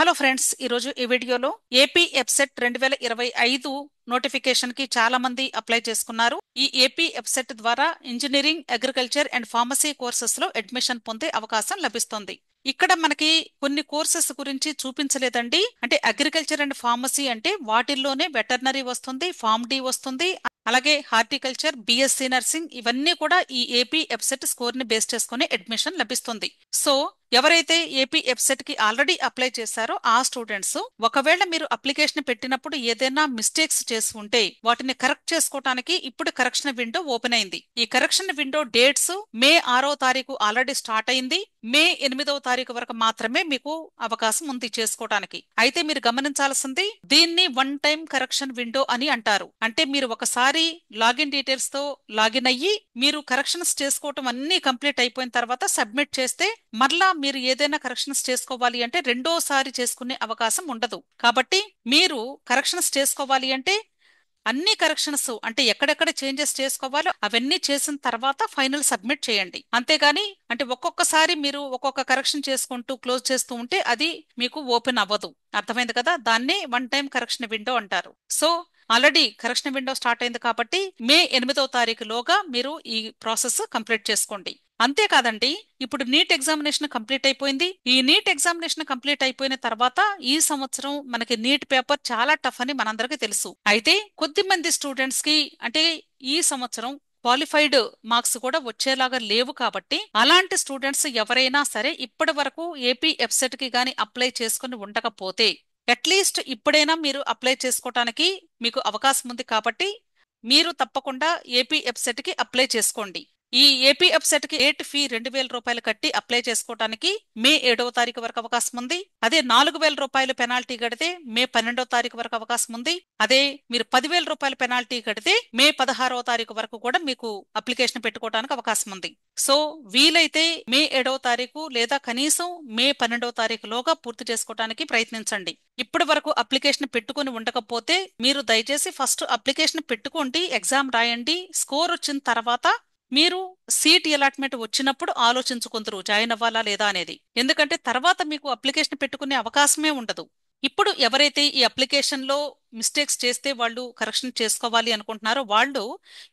Hello friends, ఈరోజు ఈ వీడియోలో ఏపీ ఎప్సెట్ 2025 నోటిఫికేషన్ కి చాలా మంది అప్లై చేసుకున్నారు. ఈ ఏపీ ఎప్సెట్ ద్వారా engineering, agriculture and pharmacy courses లో అడ్మిషన్ పొందే అవకాశం లభిస్తుంది. ఇక్కడ మనకి కొన్ని కోర్సెస్ గురించి చూపించలేదండి. అంటే అగ్రికల్చర్ అండ్ ఫార్మసీ అంటే వాటిల్లోనే వెటర్నరీ వస్తుంది, ఫార్మ్ డి వస్తుంది, అలాగే హార్టికల్చర్, బిఎస్సి నర్సింగ్, ఇవన్నీ కూడా ఈ ఏపీ ఎప్సెట్ స్కోర్ ని బేస్ చేసుకుని అడ్మిషన్ లభిస్తుంది. సో ఎవరైతే ఏపీ ఎప్సెట్ కి ఆల్రెడీ అప్లై చేశారో ఆ స్టూడెంట్స్, ఒకవేళ మీరు అప్లికేషన్ పెట్టినప్పుడు ఏదైనా మిస్టేక్స్ చేసి ఉంటే వాటిని కరెక్ట్ చేసుకోవడానికి ఇప్పుడు కరెక్షన్ విండో ఓపెన్ అయింది. ఈ కరెక్షన్ విండో డేట్స్ మే 6వ తారీఖు ఆల్రెడీ స్టార్ట్ అయింది. మే 8వ తారీఖు వరకు మాత్రమే మీకు అవకాశం ఉంది చేసుకోవడానికి. అయితే మీరు గమనించాల్సింది, దీన్ని వన్ టైం కరెక్షన్ విండో అని అంటారు. అంటే మీరు ఒకసారి లాగిన్ డీటెయిల్స్ తో లాగిన్ అయ్యి మీరు కరెక్షన్స్ చేసుకోవటం అన్ని కంప్లీట్ అయిపోయిన తర్వాత సబ్మిట్ చేస్తే మరలా మీరు ఏదైనా కరెక్షన్స్ చేసుకోవాలి అంటే రెండోసారి చేసుకునే అవకాశం ఉండదు. కాబట్టి మీరు కరెక్షన్స్ చేసుకోవాలి అంటే అన్ని కరెక్షన్స్ అంటే ఎక్కడెక్కడ చేంజెస్ చేసుకోవాలో అవన్నీ చేసిన తర్వాత ఫైనల్ సబ్మిట్ చేయండి. అంతేగాని అంటే ఒక్కొక్కసారి మీరు ఒక్కొక్క కరెక్షన్ చేసుకుంటూ క్లోజ్ చేస్తూ ఉంటే అది మీకు ఓపెన్ అవ్వదు. అర్థమైంది కదా? దాన్ని వన్ టైం కరెక్షన్ విండో అంటారు. So already correction window start అయింది కాబట్టి మే 8వ తారీఖులోగా మీరు ఈ ప్రాసెస్ కంప్లీట్ చేసుకోండి. అంతేకాదండి, ఇప్పుడు నీట్ ఎగ్జామినేషన్ కంప్లీట్ అయిపోయింది. ఈ నీట్ ఎగ్జామినేషన్ కంప్లీట్ అయిపోయిన తర్వాత ఈ సంవత్సరం మనకి నీట్ పేపర్ చాలా టఫ్ అని మనందరికీ తెలుసు. అయితే కొద్ది మంది స్టూడెంట్స్ కి అంటే ఈ సంవత్సరం క్వాలిఫైడ్ మార్క్స్ కూడా వచ్చేలాగా లేవు. కాబట్టి అలాంటి స్టూడెంట్స్ ఎవరైనా సరే ఇప్పటి వరకు ఏపీ ఎప్సెట్ కి గాని అప్లై చేసుకుని ఉండకపోతే అట్లీస్ట్ ఇప్పుడైనా మీరు అప్లై చేసుకోవటానికి మీకు అవకాశం ఉంది. కాబట్టి మీరు తప్పకుండా ఏపీ ఎప్సెట్ కి అప్లై చేసుకోండి. ఈ ఏపీ ఎప్సెట్ కి ఏట్ ఫీ 2,000 రూపాయలు కట్టి అప్లై చేసుకోవడానికి మే 7వ తారీఖు వరకు అవకాశం ఉంది. అదే 4,000 రూపాయలు పెనాల్టీ కడితే మే 12వ తారీఖు వరకు అవకాశం ఉంది. అదే మీరు 10,000 రూపాయల పెనాల్టీ కడితే మే 16వ తారీఖు వరకు కూడా మీకు అప్లికేషన్ పెట్టుకోవడానికి అవకాశం ఉంది. సో వీలైతే మే 7వ తారీఖు లేదా కనీసం మే 12వ తారీఖులోగా పూర్తి చేసుకోవడానికి ప్రయత్నించండి. ఇప్పటి వరకు అప్లికేషన్ పెట్టుకుని ఉండకపోతే మీరు దయచేసి ఫస్ట్ అప్లికేషన్ పెట్టుకోండి, ఎగ్జామ్ రాయండి. స్కోర్ వచ్చిన తర్వాత మీరు సీట్ అలాట్మెంట్ వచ్చినప్పుడు ఆలోచించుకుందరు జాయిన్ అవ్వాలా లేదా అనేది. ఎందుకంటే తర్వాత మీకు అప్లికేషన్ పెట్టుకునే అవకాశమే ఉండదు. ఇప్పుడు ఎవరైతే ఈ అప్లికేషన్ లో మిస్టేక్స్ చేస్తే వాళ్ళు కరెక్షన్ చేసుకోవాలి అనుకుంటున్నారో వాళ్ళు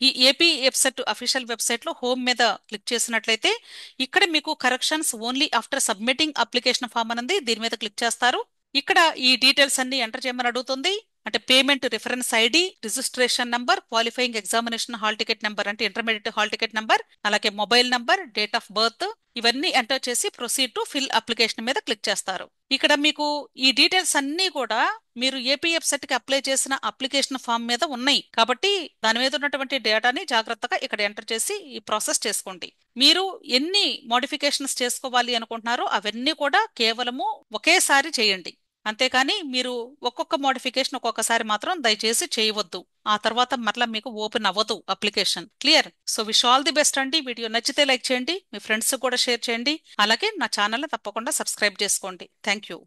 ఈ ఏపీ ఎప్సెట్ అఫీషియల్ వెబ్సైట్ లో హోమ్ మీద క్లిక్ చేసినట్లయితే ఇక్కడ మీకు corrections only after submitting application form అనేది దీని మీద క్లిక్ చేస్తారు. ఇక్కడ ఈ డీటెయిల్స్ అన్ని ఎంటర్ చేయమని అడుగుతుంది. అంటే payment reference ID, registration number, qualifying examination hall ticket number అంటే ఇంటర్మీడియట్ హాల్ టికెట్ నెంబర్, అలాగే mobile number, date of birth, ఇవన్నీ ఎంటర్ చేసి ప్రొసీడ్ టు ఫిల్ అప్లికేషన్ మీద క్లిక్ చేస్తారు. ఇక్కడ మీకు ఈ డీటెయిల్స్ అన్ని కూడా మీరు ఏపీ ఎప్సెట్ కి అప్లై చేసిన అప్లికేషన్ ఫామ్ మీద ఉన్నాయి. కాబట్టి దాని మీద ఉన్నటువంటి డేటాని జాగ్రత్తగా ఇక్కడ ఎంటర్ చేసి ఈ ప్రాసెస్ చేసుకోండి. మీరు ఎన్ని మోడిఫికేషన్స్ చేసుకోవాలి అనుకుంటున్నారో అవన్నీ కూడా కేవలము ఒకేసారి చేయండి. అంతేకాని మీరు ఒక్కొక్క మోడిఫికేషన్ ఒక్కొక్కసారి మాత్రం దయచేసి చేయవద్దు. ఆ తర్వాత మరలా మీకు ఓపెన్ అవ్వదు application. Clear? So wish all the best అండి. వీడియో నచ్చితే లైక్ చేయండి, మీ ఫ్రెండ్స్ కూడా షేర్ చేయండి. అలాగే నా ఛానల్ తప్పకుండా సబ్స్క్రైబ్ చేసుకోండి. Thank you.